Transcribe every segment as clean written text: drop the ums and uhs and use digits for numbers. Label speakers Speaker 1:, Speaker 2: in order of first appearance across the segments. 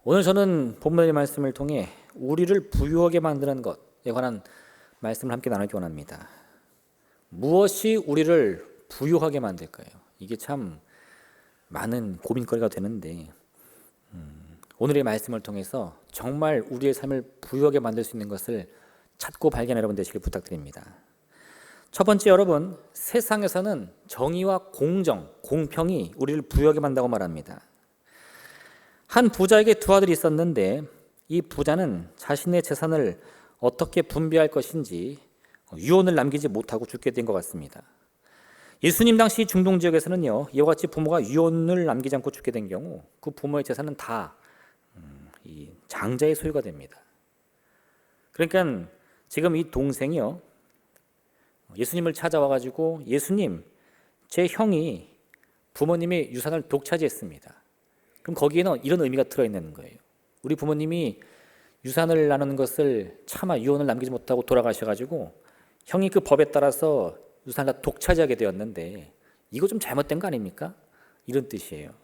Speaker 1: 오늘 저는 본문의 말씀을 통해 우리를 부유하게 만드는 것에 관한 말씀을 함께 나누기 원합니다. 무엇이 우리를 부유하게 만들까요? 이게 참 많은 고민거리가 되는데 오늘의 말씀을 통해서 정말 우리의 삶을 부유하게 만들 수 있는 것을 찾고 발견 여러분 되시길 부탁드립니다. 첫 번째, 여러분, 세상에서는 정의와 공정, 공평이 우리를 부유하게 만든다고 말합니다. 한 부자에게 두 아들이 있었는데 이 부자는 자신의 재산을 어떻게 분배할 것인지 유언을 남기지 못하고 죽게 된 것 같습니다. 예수님 당시 중동 지역에서는요, 이와 같이 부모가 유언을 남기지 않고 죽게 된 경우 그 부모의 재산은 다 이 장자의 소유가 됩니다. 그러니까 지금 이 동생이요, 예수님을 찾아와가지고 예수님, 제 형이 부모님의 유산을 독차지했습니다. 그럼 거기에는 이런 의미가 들어있는 거예요. 우리 부모님이 유산을 나누는 것을 차마 유언을 남기지 못하고 돌아가셔가지고 형이 그 법에 따라서 유산을 다 독차지하게 되었는데 이거 좀 잘못된 거 아닙니까? 이런 뜻이에요.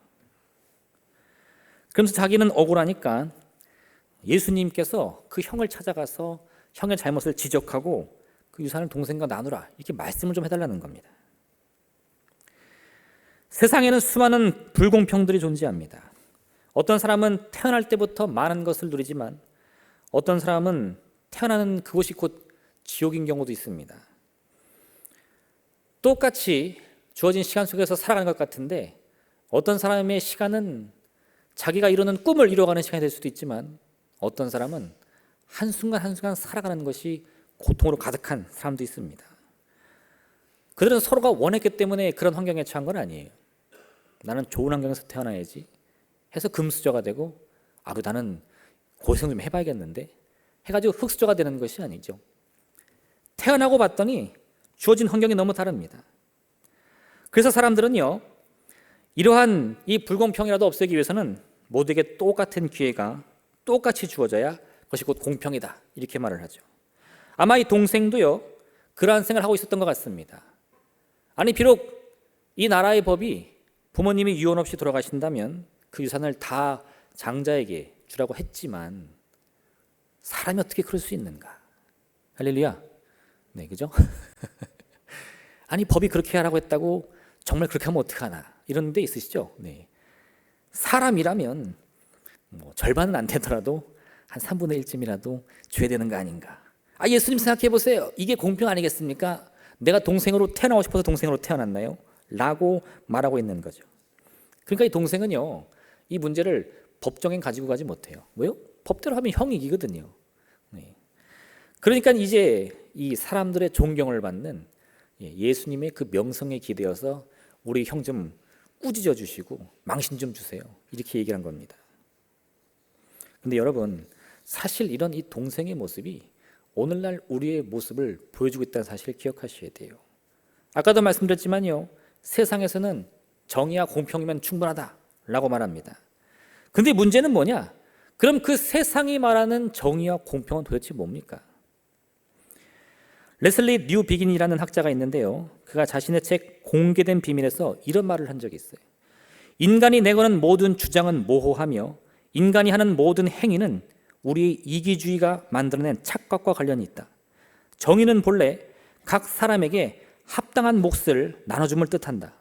Speaker 1: 그러면서 자기는 억울하니까 예수님께서 그 형을 찾아가서 형의 잘못을 지적하고 그 유산을 동생과 나누라, 이렇게 말씀을 좀 해달라는 겁니다. 세상에는 수많은 불공평들이 존재합니다. 어떤 사람은 태어날 때부터 많은 것을 누리지만 어떤 사람은 태어나는 그곳이 곧 지옥인 경우도 있습니다. 똑같이 주어진 시간 속에서 살아가는 것 같은데 어떤 사람의 시간은 자기가 이루는 꿈을 이뤄가는 시간이 될 수도 있지만 어떤 사람은 한순간 한순간 살아가는 것이 고통으로 가득한 사람도 있습니다. 그들은 서로가 원했기 때문에 그런 환경에 처한 건 아니에요. 나는 좋은 환경에서 태어나야지 해서 금수저가 되고 나는 고생 좀 해봐야겠는데 해가지고 흙수저가 되는 것이 아니죠. 태어나고 봤더니 주어진 환경이 너무 다릅니다. 그래서 사람들은요, 이러한 이 불공평이라도 없애기 위해서는 모두에게 똑같은 기회가 똑같이 주어져야 그것이 곧 공평이다, 이렇게 말을 하죠. 아마 이 동생도요, 그러한 생각을 하고 있었던 것 같습니다. 아니, 비록 이 나라의 법이 부모님이 유언 없이 돌아가신다면 그 유산을 다 장자에게 주라고 했지만 사람이 어떻게 그럴 수 있는가? 할렐루야. 네, 그죠? 아니, 법이 그렇게 하라고 했다고 정말 그렇게 하면 어떡하나, 이런 데 있으시죠? 네. 사람이라면 절반은 안 되더라도 한 3분의 1쯤이라도 줘야 되는 거 아닌가? 예수님 생각해 보세요. 이게 공평 아니겠습니까? 내가 동생으로 태어나고 싶어서 동생으로 태어났나요? 라고 말하고 있는 거죠. 그러니까 이 동생은요, 이 문제를 법정에 가지고 가지 못해요. 왜요? 법대로 하면 형이 이기거든요. 네. 그러니까 이제 이 사람들의 존경을 받는 예수님의 그 명성에 기대어서 우리 형 좀 꾸짖어 주시고 망신 좀 주세요, 이렇게 얘기한 겁니다. 근데 여러분, 사실 이런 이 동생의 모습이 오늘날 우리의 모습을 보여주고 있다는 사실을 기억하셔야 돼요. 아까도 말씀드렸지만요, 세상에서는 정의와 공평이면 충분하다라고 말합니다. 근데 문제는 뭐냐? 그럼 그 세상이 말하는 정의와 공평은 도대체 뭡니까? 레슬리 뉴 비긴이라는 학자가 있는데요, 그가 자신의 책 공개된 비밀에서 이런 말을 한 적이 있어요. 인간이 내거는 모든 주장은 모호하며 인간이 하는 모든 행위는 우리의 이기주의가 만들어낸 착각과 관련이 있다. 정의는 본래 각 사람에게 합당한 몫을 나눠줌을 뜻한다.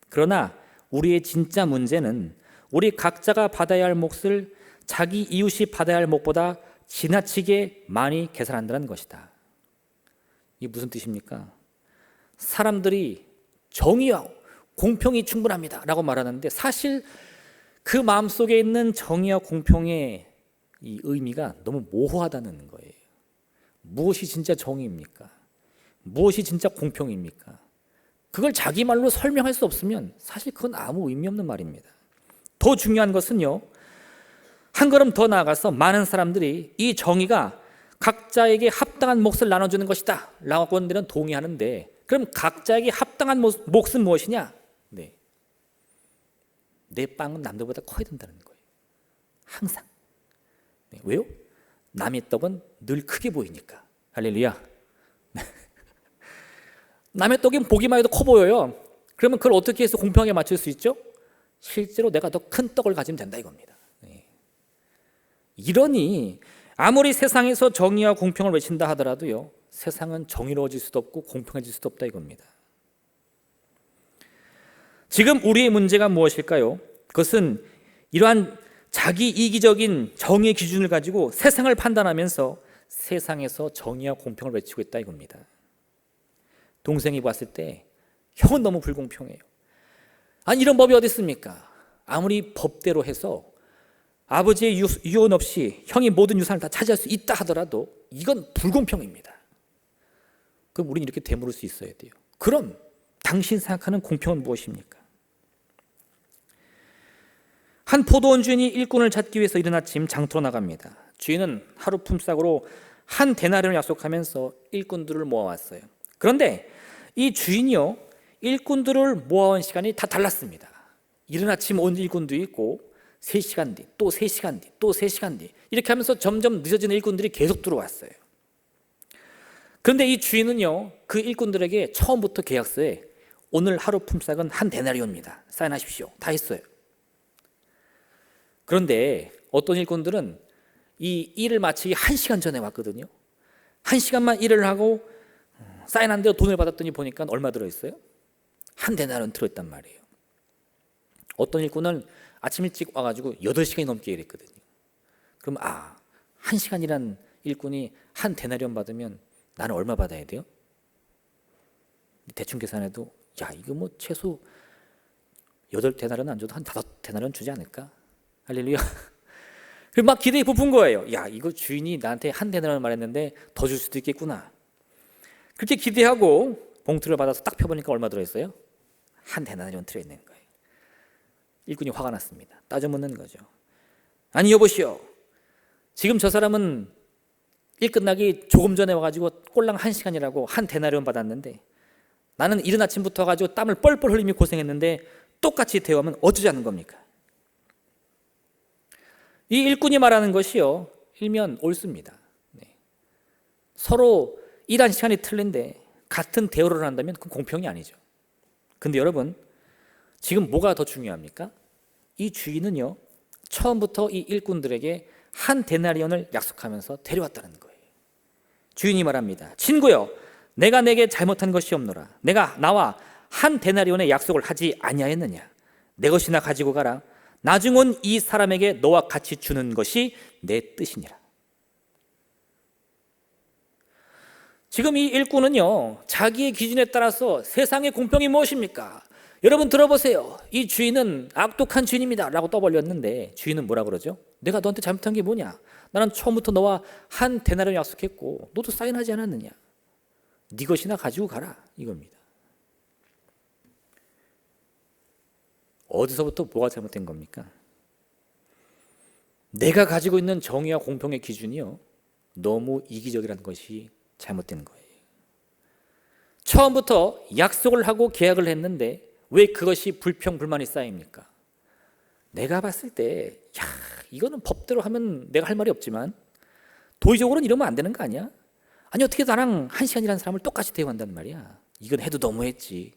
Speaker 1: 그러나 우리의 진짜 문제는 우리 각자가 받아야 할 몫을 자기 이웃이 받아야 할 몫보다 지나치게 많이 계산한다는 것이다. 이게 무슨 뜻입니까? 사람들이 정의와 공평이 충분합니다 라고 말하는데 사실 그 마음속에 있는 정의와 공평의 이 의미가 너무 모호하다는 거예요. 무엇이 진짜 정의입니까? 무엇이 진짜 공평입니까? 그걸 자기 말로 설명할 수 없으면 사실 그건 아무 의미 없는 말입니다. 더 중요한 것은요, 한 걸음 더 나아가서 많은 사람들이 이 정의가 각자에게 합당한 몫을 나눠주는 것이다 라고 하는 동의하는데, 그럼 각자에게 합당한 몫은 무엇이냐? 네. 내 빵은 남들보다 커야 된다는 거예요. 항상. 네. 왜요? 남의 떡은 늘 크게 보이니까. 할렐루야. 남의 떡은 보기만 해도 커 보여요. 그러면 그걸 어떻게 해서 공평하게 맞출 수 있죠? 실제로 내가 더 큰 떡을 가지면 된다 이겁니다. 네. 이러니 아무리 세상에서 정의와 공평을 외친다 하더라도요, 세상은 정의로워질 수도 없고 공평해질 수도 없다 이겁니다. 지금 우리의 문제가 무엇일까요? 그것은 이러한 자기 이기적인 정의의 기준을 가지고 세상을 판단하면서 세상에서 정의와 공평을 외치고 있다 이겁니다. 동생이 봤을 때 형은 너무 불공평해요. 아니 이런 법이 어디 있습니까? 아무리 법대로 해서 아버지의 유언 없이 형이 모든 유산을 다 차지할 수 있다 하더라도 이건 불공평입니다. 그럼 우리는 이렇게 되물을 수 있어야 돼요. 그럼 당신 생각하는 공평은 무엇입니까? 한 포도원 주인이 일꾼을 찾기 위해서 이른 아침 장터로 나갑니다. 주인은 하루 품삯으로 한 데나리온을 약속하면서 일꾼들을 모아왔어요. 그런데 이 주인이요, 일꾼들을 모아온 시간이 다 달랐습니다. 이른 아침 온 일꾼도 있고 3시간 뒤, 또 3시간 뒤, 또 3시간 뒤 이렇게 하면서 점점 늦어지는 일꾼들이 계속 들어왔어요. 그런데 이 주인은요, 그 일꾼들에게 처음부터 계약서에 오늘 하루 품삯은 한 데나리온입니다. 사인하십시오. 다 했어요. 그런데 어떤 일꾼들은 이 일을 마치기 1시간 전에 왔거든요. 1시간만 일을 하고 사인한 대로 돈을 받았더니 보니까 얼마 들어있어요? 한 데나리온 들어있단 말이에요. 어떤 일꾼은 아침 일찍 와가지고 8시간이 넘게 일했거든요. 그럼 1시간 일한 일꾼이 한 데나리온 받으면 나는 얼마 받아야 돼요? 대충 계산해도 이거 뭐 최소 8데나리온 안 줘도 한 5데나리온 주지 않을까? 할렐루야. 그리고 막 기대에 부푼 거예요. 이거 주인이 나한테 한 데나리온 말했는데 더 줄 수도 있겠구나. 그렇게 기대하고 봉투를 받아서 딱 펴보니까 얼마 들어있어요? 한 데나리온 들어있는 거예요. 일꾼이 화가 났습니다. 따져 묻는 거죠. 아니 여보시오, 지금 저 사람은 일 끝나기 조금 전에 와가지고 꼴랑 1시간이라고 한 데나리온 받았는데 나는 이른 아침부터 와가지고 땀을 뻘뻘 흘리며 고생했는데 똑같이 대우하면 어쩌자는 겁니까? 이 일꾼이 말하는 것이요, 일면 옳습니다. 서로 일한 시간이 틀린데 같은 대우를 한다면 그건 공평이 아니죠. 근데 여러분, 지금 뭐가 더 중요합니까? 이 주인은요, 처음부터 이 일꾼들에게 한 데나리온을 약속하면서 데려왔다는 거예요. 주인이 말합니다. 친구여, 내가 내게 잘못한 것이 없노라. 내가 나와 한 데나리온의 약속을 하지 아니하였느냐? 내 것이나 가지고 가라. 나중 온 이 사람에게 너와 같이 주는 것이 내 뜻이니라. 지금 이 일꾼은요, 자기의 기준에 따라서 세상의 공평이 무엇입니까? 여러분 들어보세요. 이 주인은 악독한 주인입니다 라고 떠벌렸는데 주인은 뭐라 그러죠? 내가 너한테 잘못한 게 뭐냐? 나는 처음부터 너와 한 데나리온 약속했고 너도 사인하지 않았느냐? 네 것이나 가지고 가라 이겁니다. 어디서부터 뭐가 잘못된 겁니까? 내가 가지고 있는 정의와 공평의 기준이요, 너무 이기적이라는 것이 잘못된 거예요. 처음부터 약속을 하고 계약을 했는데 왜 그것이 불평불만이 쌓입니까? 내가 봤을 때 이거는 법대로 하면 내가 할 말이 없지만 도의적으로는 이러면 안 되는 거 아니야? 아니 어떻게 나랑 1시간이라는 사람을 똑같이 대우한단 말이야? 이건 해도 너무했지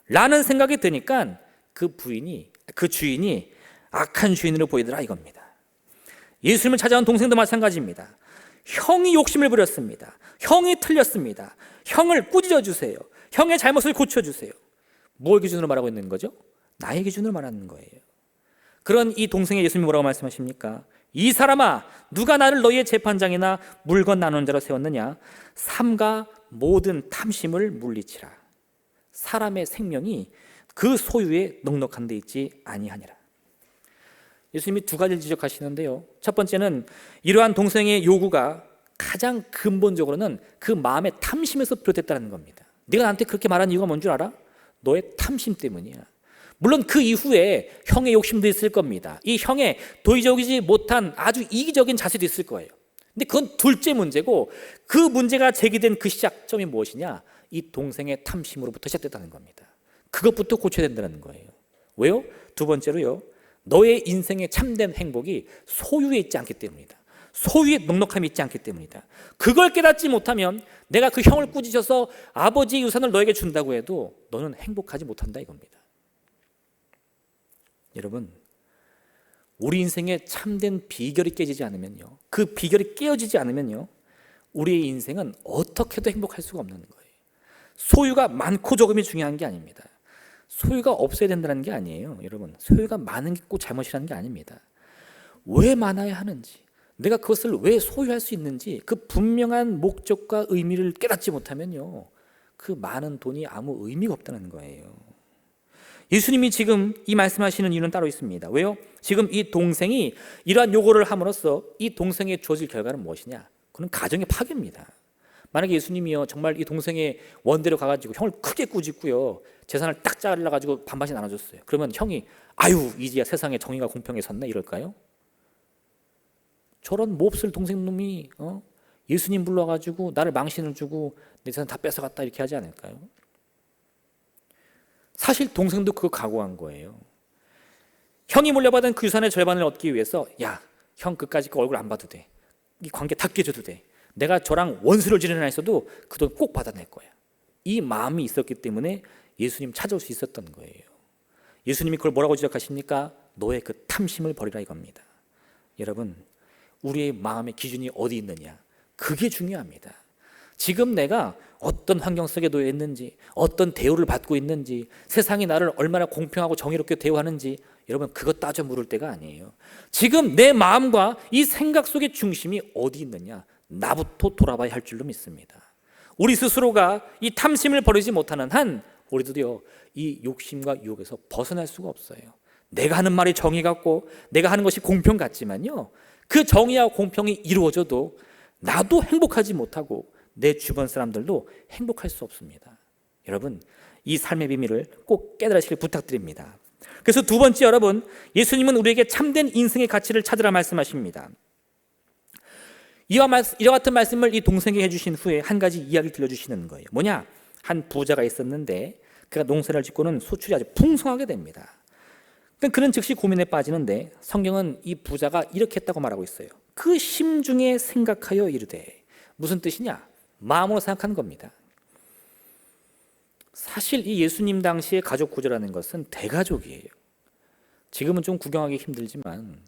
Speaker 1: 라는 생각이 드니까 그 주인이 악한 주인으로 보이더라 이겁니다. 예수님을 찾아온 동생도 마찬가지입니다. 형이 욕심을 부렸습니다. 형이 틀렸습니다. 형을 꾸짖어 주세요. 형의 잘못을 고쳐주세요. 뭘 기준으로 말하고 있는 거죠? 나의 기준으로 말하는 거예요. 그런 이 동생의 예수님이 뭐라고 말씀하십니까? 이 사람아, 누가 나를 너희의 재판장이나 물건 나누는 자로 세웠느냐? 삼가 모든 탐심을 물리치라. 사람의 생명이 그 소유에 넉넉한 데 있지 아니하니라. 예수님이 두 가지를 지적하시는데요, 첫 번째는 이러한 동생의 요구가 가장 근본적으로는 그 마음의 탐심에서 비롯됐다는 겁니다. 네가 나한테 그렇게 말한 이유가 뭔 줄 알아? 너의 탐심 때문이야. 물론 그 이후에 형의 욕심도 있을 겁니다. 이 형의 도의적이지 못한 아주 이기적인 자세도 있을 거예요. 근데 그건 둘째 문제고, 그 문제가 제기된 그 시작점이 무엇이냐? 이 동생의 탐심으로부터 시작됐다는 겁니다. 그것부터 고쳐야 된다는 거예요. 왜요? 두 번째로요, 너의 인생의 참된 행복이 소유에 있지 않기 때문이다. 소유의 넉넉함이 있지 않기 때문이다. 그걸 깨닫지 못하면 내가 그 형을 꾸짖어서 아버지의 유산을 너에게 준다고 해도 너는 행복하지 못한다 이겁니다. 여러분, 우리 인생의 참된 비결이 깨지지 않으면요, 그 비결이 깨어지지 않으면요, 우리의 인생은 어떻게도 행복할 수가 없는 거예요. 소유가 많고 적음이 중요한 게 아닙니다. 소유가 없어야 된다는 게 아니에요. 여러분, 소유가 많은 게 꼭 잘못이라는 게 아닙니다. 왜 많아야 하는지, 내가 그것을 왜 소유할 수 있는지 그 분명한 목적과 의미를 깨닫지 못하면요, 그 많은 돈이 아무 의미가 없다는 거예요. 예수님이 지금 이 말씀하시는 이유는 따로 있습니다. 왜요? 지금 이 동생이 이러한 요구를 함으로써 이 동생의 주어질 결과는 무엇이냐? 그건 가정의 파괴입니다. 만약에 예수님이요, 정말 이 동생의 원대로 가가지고 형을 크게 꾸짖고요, 재산을 딱 잘라가지고 반반씩 나눠줬어요. 그러면 형이 아유, 이제야 세상에 정의가 공평히 섰네 이럴까요? 저런 몹쓸 동생놈이 예수님 불러가지고 나를 망신을 주고 내 재산 다 뺏어갔다 이렇게 하지 않을까요? 사실 동생도 그거 각오한 거예요. 형이 물려받은 그 유산의 절반을 얻기 위해서, 야, 형 끝까지 그 얼굴 안 봐도 돼. 이 관계 다 깨져도 돼. 내가 저랑 원수를 지내나 했어도 그 돈 꼭 받아낼 거야. 이 마음이 있었기 때문에 예수님 찾아올 수 있었던 거예요. 예수님이 그걸 뭐라고 지적하십니까? 너의 그 탐심을 버리라 이겁니다. 여러분, 우리의 마음의 기준이 어디 있느냐, 그게 중요합니다. 지금 내가 어떤 환경 속에 놓여 있는지, 어떤 대우를 받고 있는지, 세상이 나를 얼마나 공평하고 정의롭게 대우하는지, 여러분, 그거 따져 물을 때가 아니에요. 지금 내 마음과 이 생각 속의 중심이 어디 있느냐, 나부터 돌아봐야 할 줄로 믿습니다. 우리 스스로가 이 탐심을 버리지 못하는 한 우리도요, 이 욕심과 유혹에서 벗어날 수가 없어요. 내가 하는 말이 정의 같고 내가 하는 것이 공평 같지만요, 그 정의와 공평이 이루어져도 나도 행복하지 못하고 내 주변 사람들도 행복할 수 없습니다. 여러분, 이 삶의 비밀을 꼭 깨달으시길 부탁드립니다. 그래서 두 번째, 여러분, 예수님은 우리에게 참된 인생의 가치를 찾으라 말씀하십니다. 이와 같은 말씀을 이 동생에게 해주신 후에 한 가지 이야기를 들려주시는 거예요. 뭐냐? 한 부자가 있었는데 그가 농사를 짓고는 소출이 아주 풍성하게 됩니다. 그는 즉시 고민에 빠지는데 성경은 이 부자가 이렇게 했다고 말하고 있어요. 그 심중에 생각하여 이르되. 무슨 뜻이냐? 마음으로 생각하는 겁니다. 사실 이 예수님 당시의 가족 구조라는 것은 대가족이에요. 지금은 좀 구경하기 힘들지만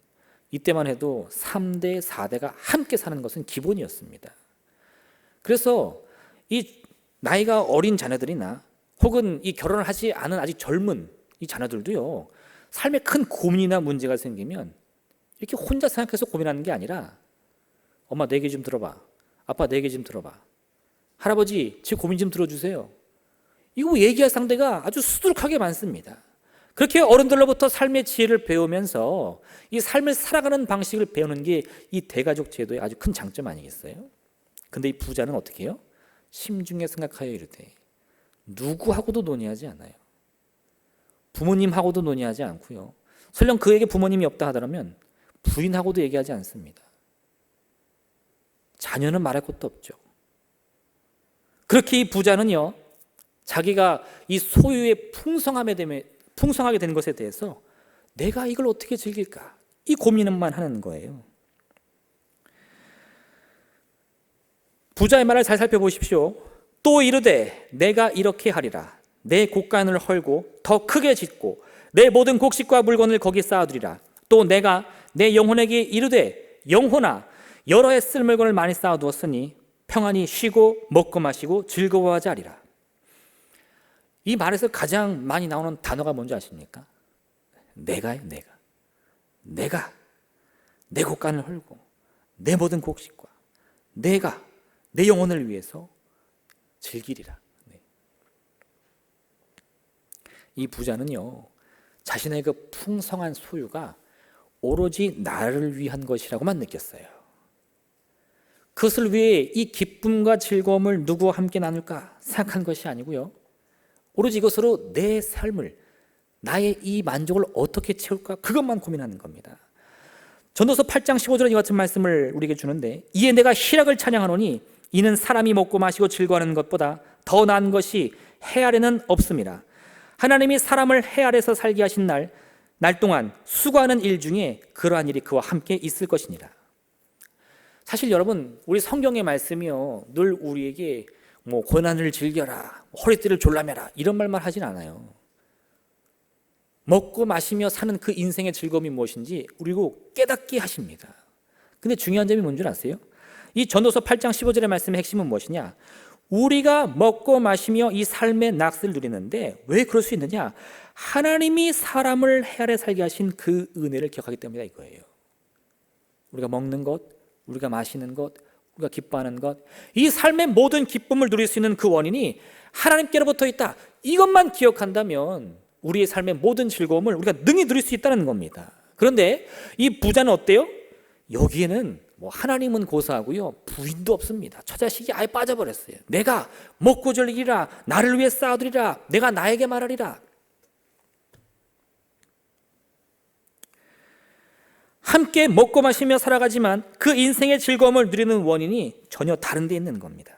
Speaker 1: 이때만 해도 3대, 4대가 함께 사는 것은 기본이었습니다. 그래서 이 나이가 어린 자녀들이나 혹은 이 결혼을 하지 않은 아직 젊은 이 자녀들도요, 삶에 큰 고민이나 문제가 생기면 이렇게 혼자 생각해서 고민하는 게 아니라, 엄마 내 얘기 좀 들어봐, 아빠 내 얘기 좀 들어봐, 할아버지 제 고민 좀 들어주세요. 이거 얘기할 상대가 아주 수두룩하게 많습니다. 그렇게 어른들로부터 삶의 지혜를 배우면서 이 삶을 살아가는 방식을 배우는 게 이 대가족 제도의 아주 큰 장점 아니겠어요? 근데 이 부자는 어떻게 해요? 심중에 생각하여 이르되. 누구하고도 논의하지 않아요. 부모님하고도 논의하지 않고요, 설령 그에게 부모님이 없다 하더라면 부인하고도 얘기하지 않습니다. 자녀는 말할 것도 없죠. 그렇게 이 부자는요, 자기가 이 소유의 풍성하게 된 것에 대해서 내가 이걸 어떻게 즐길까, 이 고민만 하는 거예요. 부자의 말을 잘 살펴보십시오. 또 이르되 내가 이렇게 하리라. 내 곡간을 헐고 더 크게 짓고 내 모든 곡식과 물건을 거기 쌓아두리라. 또 내가 내 영혼에게 이르되 영혼아, 여러 해 쓸 물건을 많이 쌓아두었으니 평안히 쉬고 먹고 마시고 즐거워하지 하리라. 이 말에서 가장 많이 나오는 단어가 뭔지 아십니까? 내가요. 내가 내 곡간을 헐고 내 모든 곡식과 내가 내 영혼을 위해서 즐기리라. 이 부자는요, 자신의 그 풍성한 소유가 오로지 나를 위한 것이라고만 느꼈어요. 그것을 위해 이 기쁨과 즐거움을 누구와 함께 나눌까 생각한 것이 아니고요, 오로지 이것으로 내 삶을, 나의 이 만족을 어떻게 채울까, 그것만 고민하는 겁니다. 전도서 8장 15절에 이 같은 말씀을 우리에게 주는데, 이에 내가 희락을 찬양하노니 이는 사람이 먹고 마시고 즐거워하는 것보다 더 나은 것이 해 아래는 없습니다. 하나님이 사람을 해 아래서 살게 하신 날 동안 수고하는 일 중에 그러한 일이 그와 함께 있을 것이니라. 사실 여러분, 우리 성경의 말씀이요, 늘 우리에게 고난을 즐겨라, 허리띠를 졸라매라, 이런 말만 하진 않아요. 먹고 마시며 사는 그 인생의 즐거움이 무엇인지 우리고 깨닫게 하십니다. 근데 중요한 점이 뭔 줄 아세요? 이 전도서 8장 15절의 말씀의 핵심은 무엇이냐? 우리가 먹고 마시며 이 삶의 낙을 누리는데 왜 그럴 수 있느냐? 하나님이 사람을 헤아려 살게 하신 그 은혜를 기억하기 때문이다 이거예요. 우리가 먹는 것, 우리가 마시는 것, 우리가 기뻐하는 것, 이 삶의 모든 기쁨을 누릴 수 있는 그 원인이 하나님께로부터 있다. 이것만 기억한다면 우리의 삶의 모든 즐거움을 우리가 능히 누릴 수 있다는 겁니다. 그런데 이 부자는 어때요? 여기에는 하나님은 고사하고요, 부인도 없습니다. 처자식이 아예 빠져버렸어요. 내가 먹고 즐기리라, 나를 위해 쌓아두리라, 내가 나에게 말하리라. 함께 먹고 마시며 살아가지만 그 인생의 즐거움을 누리는 원인이 전혀 다른 데 있는 겁니다.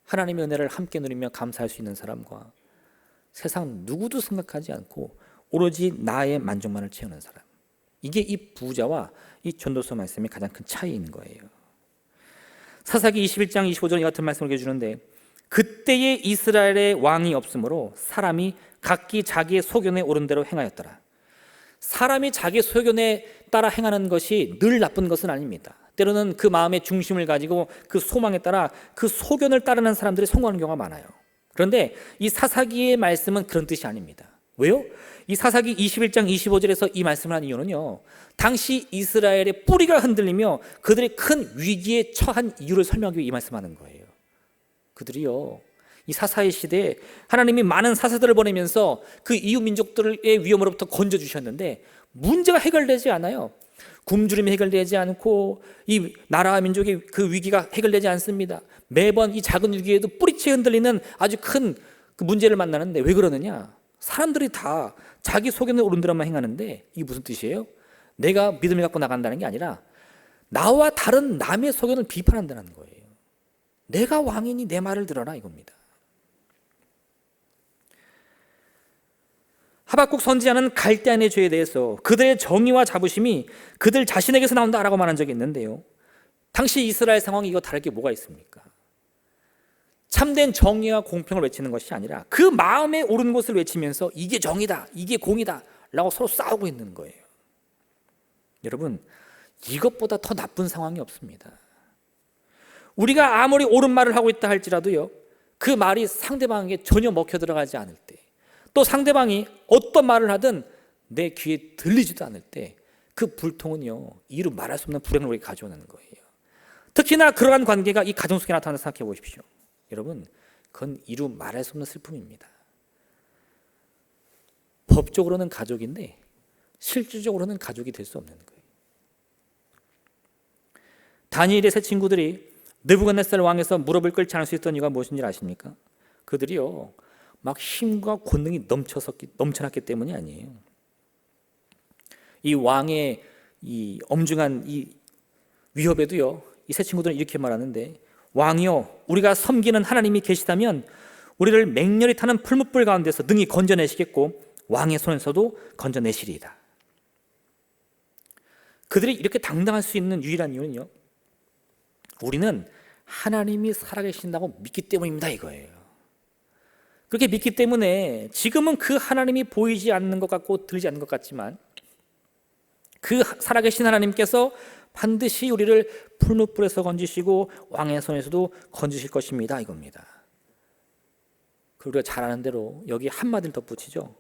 Speaker 1: 하나님의 은혜를 함께 누리며 감사할 수 있는 사람과 세상 누구도 생각하지 않고 오로지 나의 만족만을 채우는 사람, 이게 이 부자와 이 전도서 말씀의 가장 큰 차이인 거예요. 사사기 21장 25절 이 같은 말씀을 해주는데, 그때에 이스라엘의 왕이 없으므로 사람이 각기 자기의 소견에 오른 대로 행하였더라. 사람이 자기 소견에 따라 행하는 것이 늘 나쁜 것은 아닙니다. 때로는 그 마음의 중심을 가지고 그 소망에 따라 그 소견을 따르는 사람들이 성공하는 경우가 많아요. 그런데 이 사사기의 말씀은 그런 뜻이 아닙니다. 왜요? 이 사사기 21장 25절에서 이 말씀을 한 이유는요, 당시 이스라엘의 뿌리가 흔들리며 그들이 큰 위기에 처한 이유를 설명하기 위해 이 말씀하는 거예요. 그들이요, 이 사사의 시대에 하나님이 많은 사사들을 보내면서 그 이웃 민족들의 위험으로부터 건져주셨는데 문제가 해결되지 않아요. 굶주림이 해결되지 않고 이 나라와 민족의 그 위기가 해결되지 않습니다. 매번 이 작은 위기에도 뿌리채 흔들리는 아주 큰 그 문제를 만나는데 왜 그러느냐? 사람들이 다 자기 소견에 오른 대로만 행하는데 이게 무슨 뜻이에요? 내가 믿음을 갖고 나간다는 게 아니라 나와 다른 남의 소견을 비판한다는 거예요. 내가 왕이니 내 말을 들어라 이겁니다. 하박국 선지자는 갈대아인의 죄에 대해서 그들의 정의와 자부심이 그들 자신에게서 나온다라고 말한 적이 있는데요, 당시 이스라엘 상황이 이거 다를 게 뭐가 있습니까? 참된 정의와 공평을 외치는 것이 아니라 그 마음에 옳은 것을 외치면서 이게 정의다, 이게 공이다 라고 서로 싸우고 있는 거예요. 여러분, 이것보다 더 나쁜 상황이 없습니다. 우리가 아무리 옳은 말을 하고 있다 할지라도요, 그 말이 상대방에게 전혀 먹혀 들어가지 않을 때, 또 상대방이 어떤 말을 하든 내 귀에 들리지도 않을 때 그 불통은요, 이루 말할 수 없는 불행을 우리에게 가져오는 거예요. 특히나 그러한 관계가 이 가정 속에 나타나서 생각해 보십시오. 여러분, 그건 이루 말할 수 없는 슬픔입니다. 법적으로는 가족인데 실질적으로는 가족이 될 수 없는 거예요. 다니엘의 세 친구들이 느부갓네살 왕에서 무릎을 꿇지 않을 수 있던 이유가 무엇인지 아십니까? 그들이요, 막 힘과 권능이 넘쳐났기 때문이 아니에요. 이 왕의 이 엄중한 이 위협에도요, 이 세 친구들은 이렇게 말하는데, 왕이요, 우리가 섬기는 하나님이 계시다면 우리를 맹렬히 타는 풀무불 가운데서 능히 건져내시겠고 왕의 손에서도 건져내시리이다. 그들이 이렇게 당당할 수 있는 유일한 이유는요, 우리는 하나님이 살아계신다고 믿기 때문입니다 이거예요. 그렇게 믿기 때문에 지금은 그 하나님이 보이지 않는 것 같고 들리지 않는 것 같지만 그 살아계신 하나님께서 반드시 우리를 풀무불에서 건지시고 왕의 손에서도 건지실 것입니다 이겁니다. 우리가 잘 아는 대로 여기 한마디를 덧붙이죠.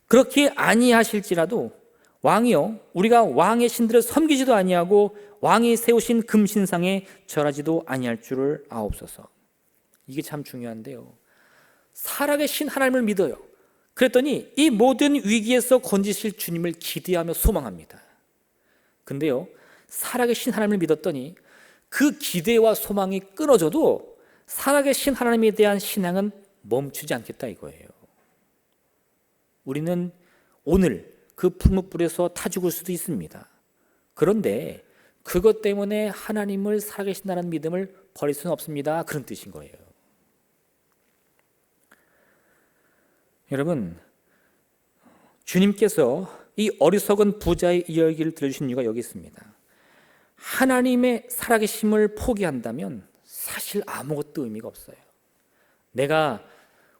Speaker 1: 그렇게 아니하실지라도 왕이요, 우리가 왕의 신들을 섬기지도 아니하고 왕이 세우신 금신상에 절하지도 아니할 줄을 아옵소서. 이게 참 중요한데요, 살아계신 하나님을 믿어요. 그랬더니 이 모든 위기에서 건지실 주님을 기대하며 소망합니다. 근데요, 살아계신 하나님을 믿었더니 그 기대와 소망이 끊어져도 살아계신 하나님에 대한 신앙은 멈추지 않겠다 이거예요. 우리는 오늘 그 풀무불에서 타 죽을 수도 있습니다. 그런데 그것 때문에 하나님을 살아계신다는 믿음을 버릴 수는 없습니다, 그런 뜻인 거예요. 여러분, 주님께서 이 어리석은 부자의 이야기를 들려주신 이유가 여기 있습니다. 하나님의 살아계심을 포기한다면 사실 아무것도 의미가 없어요. 내가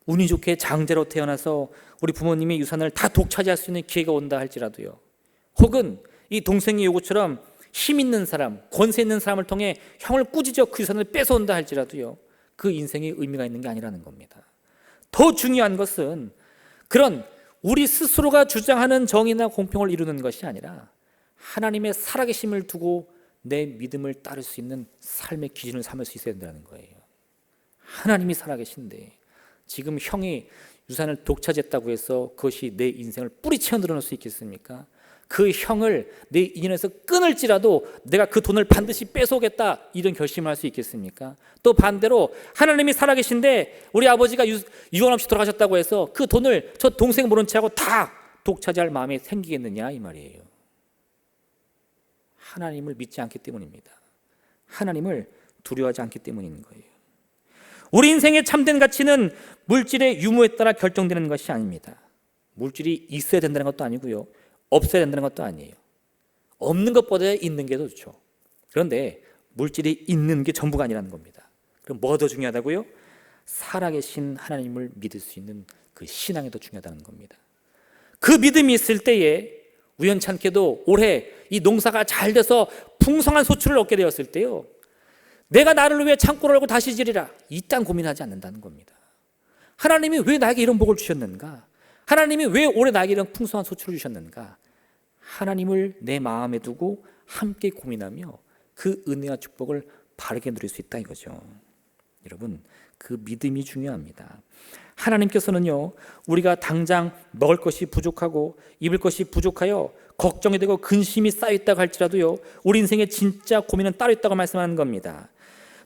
Speaker 1: 운이 좋게 장자로 태어나서 우리 부모님의 유산을 다 독차지할 수 있는 기회가 온다 할지라도요, 혹은 이 동생의 요구처럼 힘 있는 사람, 권세 있는 사람을 통해 형을 꾸짖어 그 유산을 뺏어온다 할지라도요, 그 인생에 의미가 있는 게 아니라는 겁니다. 더 중요한 것은 그런 우리 스스로가 주장하는 정의나 공평을 이루는 것이 아니라 하나님의 살아계심을 두고 내 믿음을 따를 수 있는 삶의 기준을 삼을 수 있어야 된다는 거예요. 하나님이 살아계신데 지금 형이 유산을 독차지했다고 해서 그것이 내 인생을 뿌리채어 늘어날 수 있겠습니까? 그 형을 내 인연에서 끊을지라도 내가 그 돈을 반드시 뺏어오겠다, 이런 결심을 할 수 있겠습니까? 또 반대로 하나님이 살아계신데 우리 아버지가 유언 없이 돌아가셨다고 해서 그 돈을 저 동생 모른 채 하고 다 독차지할 마음이 생기겠느냐, 이 말이에요. 하나님을 믿지 않기 때문입니다. 하나님을 두려워하지 않기 때문인 거예요. 우리 인생의 참된 가치는 물질의 유무에 따라 결정되는 것이 아닙니다. 물질이 있어야 된다는 것도 아니고요, 없어야 된다는 것도 아니에요. 없는 것보다 있는 게 더 좋죠. 그런데 물질이 있는 게 전부가 아니라는 겁니다. 그럼 뭐가 더 중요하다고요? 살아계신 하나님을 믿을 수 있는 그 신앙이 더 중요하다는 겁니다. 그 믿음이 있을 때에 우연찮게도 올해 이 농사가 잘 돼서 풍성한 소출을 얻게 되었을 때요, 내가 나를 위해 창고를 열고 다시 지리라, 이딴 고민하지 않는다는 겁니다. 하나님이 왜 나에게 이런 복을 주셨는가? 하나님이 왜 올해 나에게 이런 풍성한 소출을 주셨는가? 하나님을 내 마음에 두고 함께 고민하며 그 은혜와 축복을 바르게 누릴 수 있다 이거죠. 여러분, 그 믿음이 중요합니다. 하나님께서는요, 우리가 당장 먹을 것이 부족하고 입을 것이 부족하여 걱정이 되고 근심이 쌓여있다고 할지라도요, 우리 인생의 진짜 고민은 따로 있다고 말씀하는 겁니다.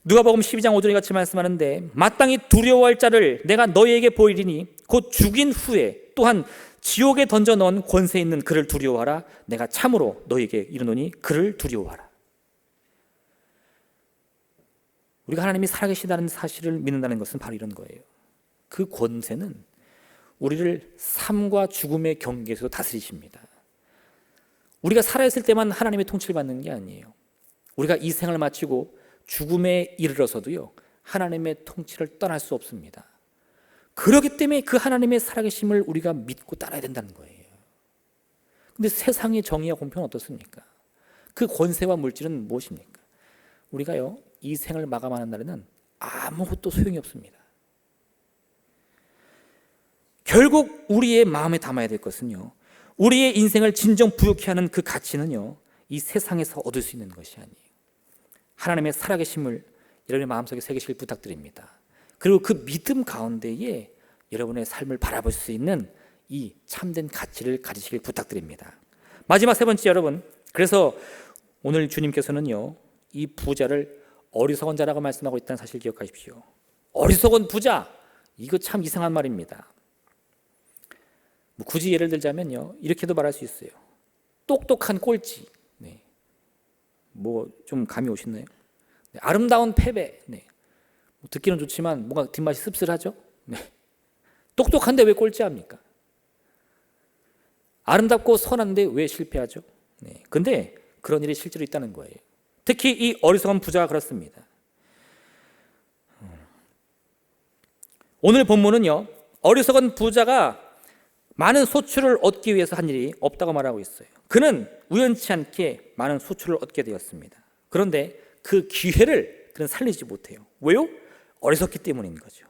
Speaker 1: 누가복음 12장 5절에 같이 말씀하는데, 마땅히 두려워할 자를 내가 너희에게 보이리니 곧 죽인 후에 또한 지옥에 던져 넣은 권세 있는 그를 두려워하라. 내가 참으로 너희에게 이르노니 그를 두려워하라. 우리가 하나님이 살아계시다는 사실을 믿는다는 것은 바로 이런 거예요. 그 권세는 우리를 삶과 죽음의 경계에서 다스리십니다. 우리가 살아있을 때만 하나님의 통치를 받는 게 아니에요. 우리가 이 생을 마치고 죽음에 이르러서도요, 하나님의 통치를 떠날 수 없습니다. 그렇기 때문에 그 하나님의 살아계심을 우리가 믿고 따라야 된다는 거예요. 근데 세상의 정의와 공평은 어떻습니까? 그 권세와 물질은 무엇입니까? 우리가요, 이 생을 마감하는 날에는 아무것도 소용이 없습니다. 결국 우리의 마음에 담아야 될 것은요, 우리의 인생을 진정 부욕케 하는 그 가치는요, 이 세상에서 얻을 수 있는 것이 아니에요. 하나님의 살아계심을 여러분의 마음속에 새기시길 부탁드립니다. 그리고 그 믿음 가운데에 여러분의 삶을 바라볼 수 있는 이 참된 가치를 가지시길 부탁드립니다. 마지막 세 번째, 여러분, 그래서 오늘 주님께서는요, 이 부자를 어리석은 자라고 말씀하고 있다는 사실 기억하십시오. 어리석은 부자, 이거 참 이상한 말입니다. 굳이 예를 들자면요, 이렇게도 말할 수 있어요. 똑똑한 꼴찌. 네. 뭐 좀 감이 오시나요? 네. 아름다운 패배. 네. 듣기는 좋지만 뭔가 뒷맛이 씁쓸하죠. 네. 똑똑한데 왜 꼴찌합니까? 아름답고 선한데 왜 실패하죠? 네. 근데 그런 일이 실제로 있다는 거예요. 특히 이 어리석은 부자가 그렇습니다. 오늘 본문은요, 어리석은 부자가 많은 소출을 얻기 위해서 한 일이 없다고 말하고 있어요. 그는 우연치 않게 많은 소출을 얻게 되었습니다. 그런데 그 기회를 그는 살리지 못해요. 왜요? 어리석기 때문인 거죠.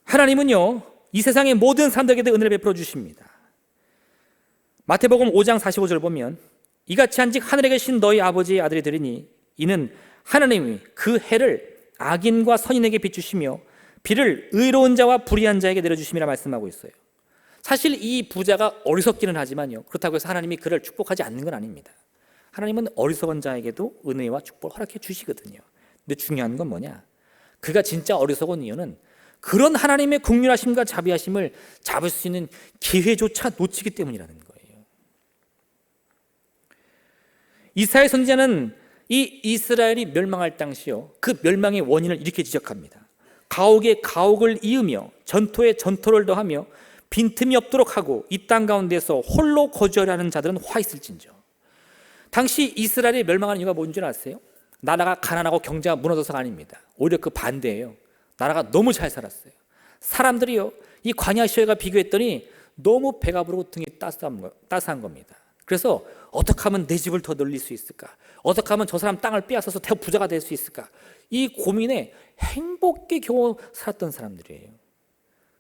Speaker 1: 하나님은요, 이 세상의 모든 사람들에게 은혜를 베풀어 주십니다. 마태복음 5장 45절 보면, 이같이 한즉 하늘에 계신 너희 아버지의 아들이 되리니 이는 하나님이 그 해를 악인과 선인에게 비추시며 비를 의로운 자와 불의한 자에게 내려주심이라 말씀하고 있어요. 사실 이 부자가 어리석기는 하지만요, 그렇다고 해서 하나님이 그를 축복하지 않는 건 아닙니다. 하나님은 어리석은 자에게도 은혜와 축복을 허락해 주시거든요. 근데 중요한 건 뭐냐? 그가 진짜 어리석은 이유는 그런 하나님의 긍휼하심과 자비하심을 잡을 수 있는 기회조차 놓치기 때문이라는 거예요. 이사야 선지자는 이 이스라엘이 멸망할 당시요, 그 멸망의 원인을 이렇게 지적합니다. 가옥에 가옥을 이으며 전토에 전토를 더하며 빈틈이 없도록 하고 이 땅 가운데서 홀로 거주하려 하는 자들은 화 있을진저. 당시 이스라엘이 멸망하는 이유가 뭔지 아세요? 나라가 가난하고 경제가 무너져서가 아닙니다. 오히려 그 반대예요. 나라가 너무 잘 살았어요. 사람들이요, 이 광야 시절과 비교했더니 너무 배가 부르고 등이 따스한 겁니다. 그래서 어떻게 하면 내 집을 더 늘릴 수 있을까? 어떻게 하면 저 사람 땅을 빼앗아서 더 부자가 될 수 있을까? 이 고민에 행복에 겨우 살았던 사람들이에요.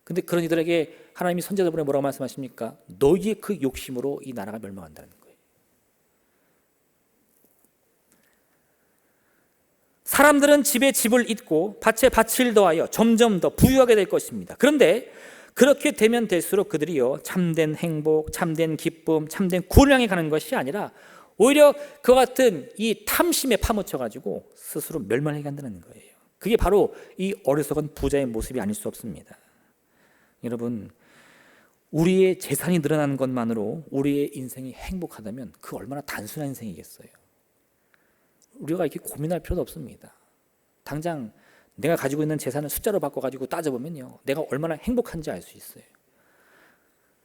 Speaker 1: 근데 그런 이들에게 하나님이 선지자들 보내 뭐라고 말씀하십니까? 너희의 그 욕심으로 이 나라가 멸망한다는 거예요. 사람들은 집에 집을 잇고 밭에 밭을 더하여 점점 더 부유하게 될 것입니다. 그런데 그렇게 되면 될수록 그들이요, 참된 행복, 참된 기쁨, 참된 구원을 향해 가는 것이 아니라 오히려 그와 같은 이 탐심에 파묻혀가지고 스스로 멸망해 간다는 거예요. 그게 바로 이 어리석은 부자의 모습이 아닐 수 없습니다. 여러분, 우리의 재산이 늘어나는 것만으로 우리의 인생이 행복하다면 그 얼마나 단순한 인생이겠어요. 우리가 이렇게 고민할 필요도 없습니다. 당장 내가 가지고 있는 재산을 숫자로 바꿔가지고 따져보면요, 내가 얼마나 행복한지 알 수 있어요.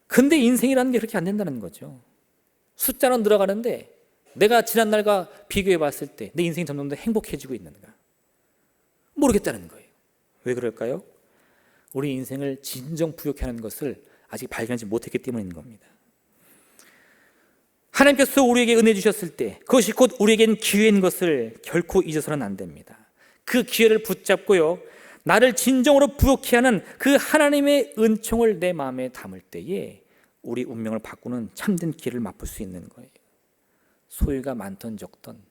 Speaker 1: 근데 인생이라는 게 그렇게 안 된다는 거죠. 숫자는 늘어가는데 내가 지난날과 비교해 봤을 때 내 인생이 점점 더 행복해지고 있는가? 모르겠다는 거예요. 왜 그럴까요? 우리 인생을 진정 부욕해 하는 것을 아직 발견하지 못했기 때문인 겁니다. 하나님께서 우리에게 은혜 주셨을 때 그것이 곧 우리에겐 기회인 것을 결코 잊어서는 안 됩니다. 그 기회를 붙잡고요, 나를 진정으로 부욕해 하는 그 하나님의 은총을 내 마음에 담을 때에 우리 운명을 바꾸는 참된 기회를 맛볼 수 있는 거예요. 소유가 많던 적던,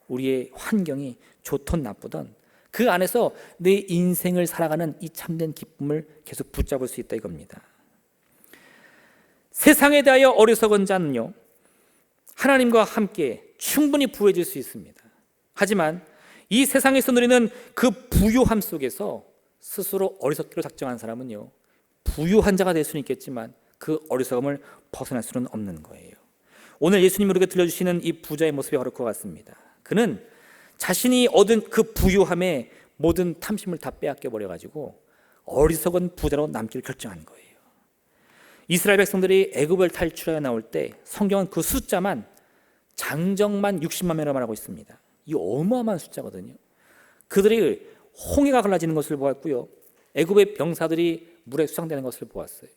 Speaker 1: 우리의 환경이 좋던 나쁘던 그 안에서 내 인생을 살아가는 이 참된 기쁨을 계속 붙잡을 수 있다 이겁니다. 세상에 대하여 어리석은 자는요, 하나님과 함께 충분히 부유해질 수 있습니다. 하지만 이 세상에서 누리는 그 부유함 속에서 스스로 어리석기로 작정한 사람은요, 부유한 자가 될 수는 있겠지만 그 어리석음을 벗어날 수는 없는 거예요. 오늘 예수님이 우리에게 들려주시는 이 부자의 모습이 바로 그와 같습니다. 그는 자신이 얻은 그 부유함에 모든 탐심을 다 빼앗겨 버려가지고 어리석은 부자로 남기를 결정한 거예요. 이스라엘 백성들이 애굽을 탈출하여 나올 때 성경은 그 숫자만 장정만 60만 명이라고 말하고 있습니다. 이 어마어마한 숫자거든요. 그들이 홍해가 갈라지는 것을 보았고요, 애굽의 병사들이 물에 수상되는 것을 보았어요.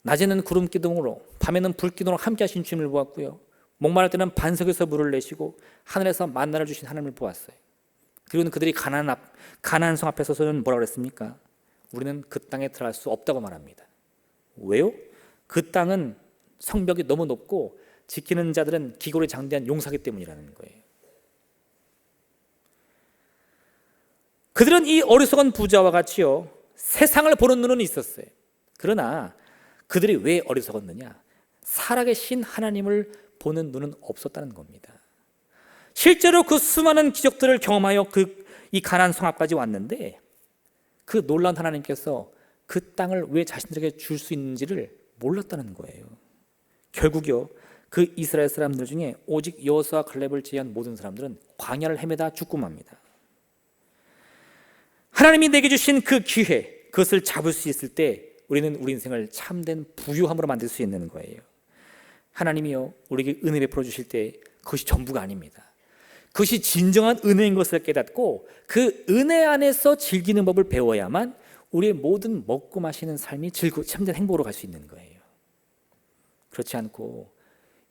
Speaker 1: 낮에는 구름 기둥으로, 밤에는 불 기둥으로 함께 하신 주님을 보았고요, 목마를 때는 반석에서 물을 내시고 하늘에서 만나를 주신 하나님을 보았어요. 그리고 그들이 가나안 성 앞에 서서는 뭐라고 그랬습니까? 우리는 그 땅에 들어갈 수 없다고 말합니다. 왜요? 그 땅은 성벽이 너무 높고 지키는 자들은 기골에 장대한 용사기 때문이라는 거예요. 그들은 이 어리석은 부자와 같이요, 세상을 보는 눈은 있었어요. 그러나 그들이 왜 어리석었느냐? 살아계신 하나님을 보는 눈은 없었다는 겁니다. 실제로 그 수많은 기적들을 경험하여 이 가나안 성 앞까지 왔는데 그 놀라운 하나님께서 그 땅을 왜 자신들에게 줄 수 있는지를 몰랐다는 거예요. 결국요, 그 이스라엘 사람들 중에 오직 여호수아와 갈렙을 제외한 모든 사람들은 광야를 헤매다 죽고 맙니다. 하나님이 내게 주신 그 기회, 그것을 잡을 수 있을 때 우리는 우리 인생을 참된 부유함으로 만들 수 있는 거예요. 하나님이요, 우리에게 은혜 베풀어 주실 때 그것이 전부가 아닙니다. 그것이 진정한 은혜인 것을 깨닫고 그 은혜 안에서 즐기는 법을 배워야만 우리의 모든 먹고 마시는 삶이 즐거워 참된 행복으로 갈 수 있는 거예요. 그렇지 않고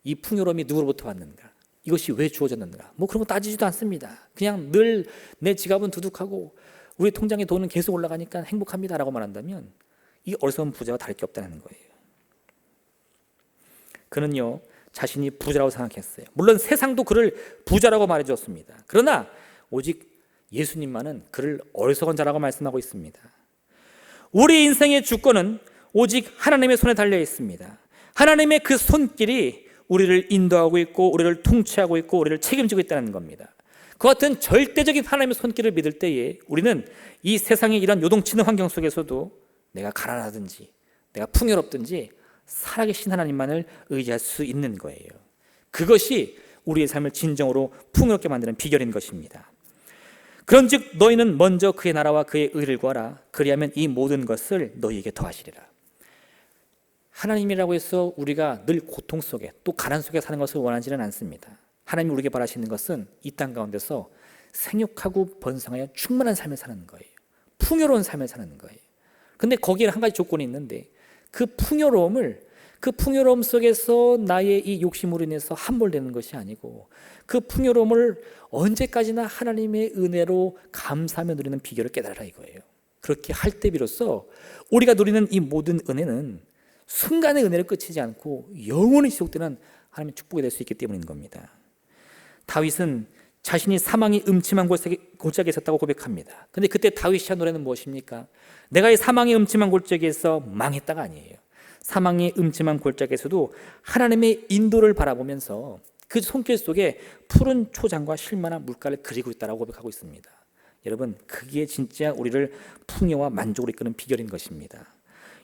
Speaker 1: 이 풍요로움이 누구로부터 왔는가, 이것이 왜 주어졌는가, 뭐 그런 거 따지지도 않습니다. 그냥 늘 내 지갑은 두둑하고 우리 통장에 돈은 계속 올라가니까 행복합니다라고 말한다면 이 어리석은 부자와 다를 게 없다는 거예요. 그는요, 자신이 부자라고 생각했어요. 물론 세상도 그를 부자라고 말해줬습니다. 그러나 오직 예수님만은 그를 어리석은 자라고 말씀하고 있습니다. 우리 인생의 주권은 오직 하나님의 손에 달려 있습니다. 하나님의 그 손길이 우리를 인도하고 있고 우리를 통치하고 있고 우리를 책임지고 있다는 겁니다. 그 같은 절대적인 하나님의 손길을 믿을 때에 우리는 이 세상의 이런 요동치는 환경 속에서도 내가 가난하든지 내가 풍요롭든지 살아계신 하나님만을 의지할 수 있는 거예요. 그것이 우리의 삶을 진정으로 풍요롭게 만드는 비결인 것입니다. 그런즉 너희는 먼저 그의 나라와 그의 의를 구하라. 그리하면 이 모든 것을 너희에게 더하시리라. 하나님이라고 해서 우리가 늘 고통 속에 또 가난 속에 사는 것을 원하지는 않습니다. 하나님이 우리에게 바라시는 것은 이 땅 가운데서 생육하고 번성하여 충만한 삶을 사는 거예요. 풍요로운 삶을 사는 거예요. 근데 거기에 한 가지 조건이 있는데 그 풍요로움 속에서 나의 이 욕심으로 인해서 함몰되는 것이 아니고 그 풍요로움을 언제까지나 하나님의 은혜로 감사하며 누리는 비결을 깨달으라 이거예요. 그렇게 할 때 비로소 우리가 누리는 이 모든 은혜는 순간의 은혜를 끝이지 않고 영원히 지속되는 하나님의 축복이 될 수 있기 때문인 겁니다. 다윗은 자신이 사망이 음침한 골짜기에 있었다고 고백합니다. 근데 그때 다윗이 한 노래는 무엇입니까? 내가 이 사망의 음침한 골짜기에서 망했다가 아니에요. 사망의 음침한 골짜기에서도 하나님의 인도를 바라보면서 그 손길 속에 푸른 초장과 실만한 물가를 그리고 있다고 고백하고 있습니다. 여러분, 그게 진짜 우리를 풍요와 만족으로 이끄는 비결인 것입니다.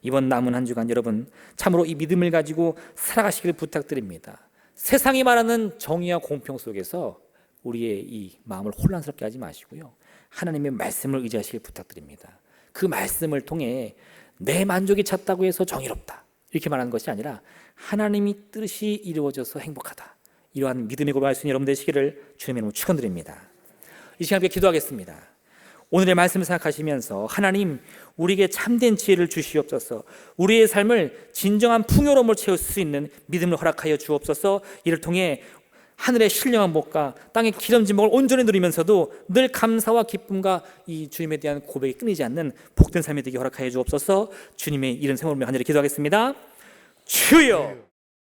Speaker 1: 이번 남은 한 주간 여러분 참으로 이 믿음을 가지고 살아가시기를 부탁드립니다. 세상이 말하는 정의와 공평 속에서 우리의 이 마음을 혼란스럽게 하지 마시고요, 하나님의 말씀을 의지하시길 부탁드립니다. 그 말씀을 통해 내 만족이 찼다고 해서 정의롭다 이렇게 말하는 것이 아니라 하나님이 뜻이 이루어져서 행복하다, 이러한 믿음의 고백할 수 있는 여러분 되시기를 주님의 이름으로 축원드립니다. 이 시간 함께 기도하겠습니다. 오늘의 말씀을 생각하시면서 하나님, 우리에게 참된 지혜를 주시옵소서. 우리의 삶을 진정한 풍요로움을 채울 수 있는 믿음을 허락하여 주옵소서. 이를 통해 하늘의 신령한 복과 땅의 기름진 복을 온전히 누리면서도 늘 감사와 기쁨과 이 주님에 대한 고백이 끊이지 않는 복된 삶이 되게 허락하여 주옵소서. 주님의 이름 생으로 간절히 기도하겠습니다. 주여!